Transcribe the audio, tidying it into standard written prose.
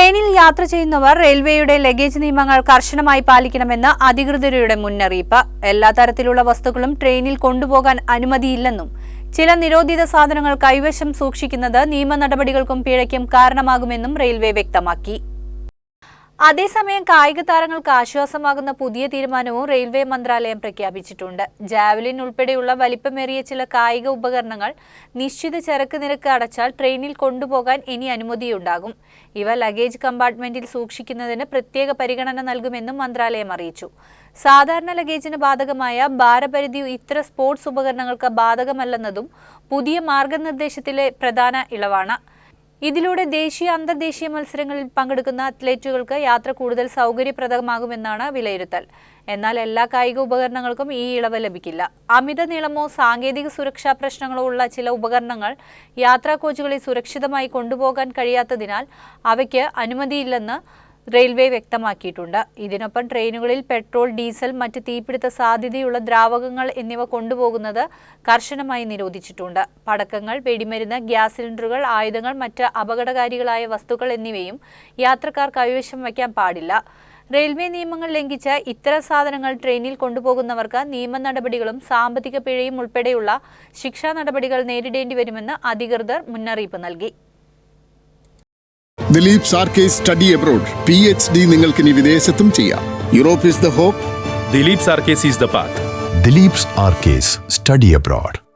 ട്രെയിനിൽ യാത്ര ചെയ്യുന്നവർ റെയിൽവേയുടെ ലഗേജ് നിയമങ്ങൾ കർശനമായി പാലിക്കണമെന്ന് അധികൃതരുടെ മുന്നറിയിപ്പ്. എല്ലാ തരത്തിലുള്ള വസ്തുക്കളും ട്രെയിനിൽ കൊണ്ടുപോകാൻ അനുമതിയില്ലെന്നും ചില നിരോധിത സാധനങ്ങൾ കൈവശം സൂക്ഷിക്കുന്നത് നിയമ നടപടികൾക്കും പിഴയ്ക്കും കാരണമാകുമെന്നും റെയിൽവേ വ്യക്തമാക്കി. അതേസമയം കായിക താരങ്ങൾക്ക് ആശ്വാസമാകുന്ന പുതിയ തീരുമാനവും റെയിൽവേ മന്ത്രാലയം പ്രഖ്യാപിച്ചിട്ടുണ്ട്. ജാവലിൻ ഉൾപ്പെടെയുള്ള വലിപ്പമേറിയ ചില കായിക ഉപകരണങ്ങൾ നിശ്ചിത ചരക്ക് നിരക്ക് അടച്ചാൽ ട്രെയിനിൽ കൊണ്ടുപോകാൻ ഇനി അനുമതിയുണ്ടാകും. ഇവ ലഗേജ് കമ്പാർട്ട്മെന്റിൽ സൂക്ഷിക്കുന്നതിന് പ്രത്യേക പരിഗണന നൽകുമെന്നും മന്ത്രാലയം അറിയിച്ചു. സാധാരണ ലഗേജിന് ബാധകമായ ഭാരപരിധി ഇത്തരം സ്പോർട്സ് ഉപകരണങ്ങൾക്ക് ബാധകമല്ലെന്നതും പുതിയ മാർഗനിർദ്ദേശത്തിലെ പ്രധാന ഇളവാണ്. ഇതിലൂടെ ദേശീയ അന്തർദേശീയ മത്സരങ്ങളിൽ പങ്കെടുക്കുന്ന അത്ലറ്റുകൾക്ക് യാത്ര കൂടുതൽ സൗകര്യപ്രദമാകുമെന്നാണ് വിലയിരുത്തൽ. എന്നാൽ എല്ലാ കായിക ഉപകരണങ്ങൾക്കും ഈ ഇളവ് ലഭിക്കില്ല. അമിത നീളമോ സാങ്കേതിക സുരക്ഷാ പ്രശ്നങ്ങളോ ഉള്ള ചില ഉപകരണങ്ങൾ യാത്രാ കോച്ചുകളിൽ സുരക്ഷിതമായി കൊണ്ടുപോകാൻ കഴിയാത്തതിനാൽ അവയ്ക്ക് അനുമതിയില്ലെന്ന് റെയിൽവേ വ്യക്തമാക്കിയിട്ടുണ്ട്. ഇതിനൊപ്പം ട്രെയിനുകളിൽ പെട്രോൾ, ഡീസൽ, മറ്റ് തീപിടുത്ത സാധ്യതയുള്ള ദ്രാവകങ്ങൾ എന്നിവ കൊണ്ടുപോകുന്നത് കർശനമായി നിരോധിച്ചിട്ടുണ്ട്. പടക്കങ്ങൾ, വെടിമരുന്ന്, ഗ്യാസ് സിലിണ്ടറുകൾ, ആയുധങ്ങൾ, മറ്റ് അപകടകാരികളായ വസ്തുക്കൾ എന്നിവയും യാത്രക്കാർ കൈവശം വയ്ക്കാൻ പാടില്ല. റെയിൽവേ നിയമങ്ങൾ ലംഘിച്ച് ഇത്തരം സാധനങ്ങൾ ട്രെയിനിൽ കൊണ്ടുപോകുന്നവർക്ക് നിയമ നടപടികളും സാമ്പത്തിക പിഴയും ഉൾപ്പെടെയുള്ള ശിക്ഷാ നടപടികൾ നേരിടേണ്ടി വരുമെന്ന് അധികൃതർ മുന്നറിയിപ്പ് നൽകി. ദിലീപ് സാർക്കേസ് സ്റ്റഡി അബ്രോഡ് PhD നിങ്ങൾക്കിനി വിദേശത്തും ചെയ്യാം. Europe is the hope. Dileep സാർക്കേസ് ഈസ് ദ പാത്ത്. ദിലീപ് സാർക്കേസ് സ്റ്റഡി അബ്രോഡ്.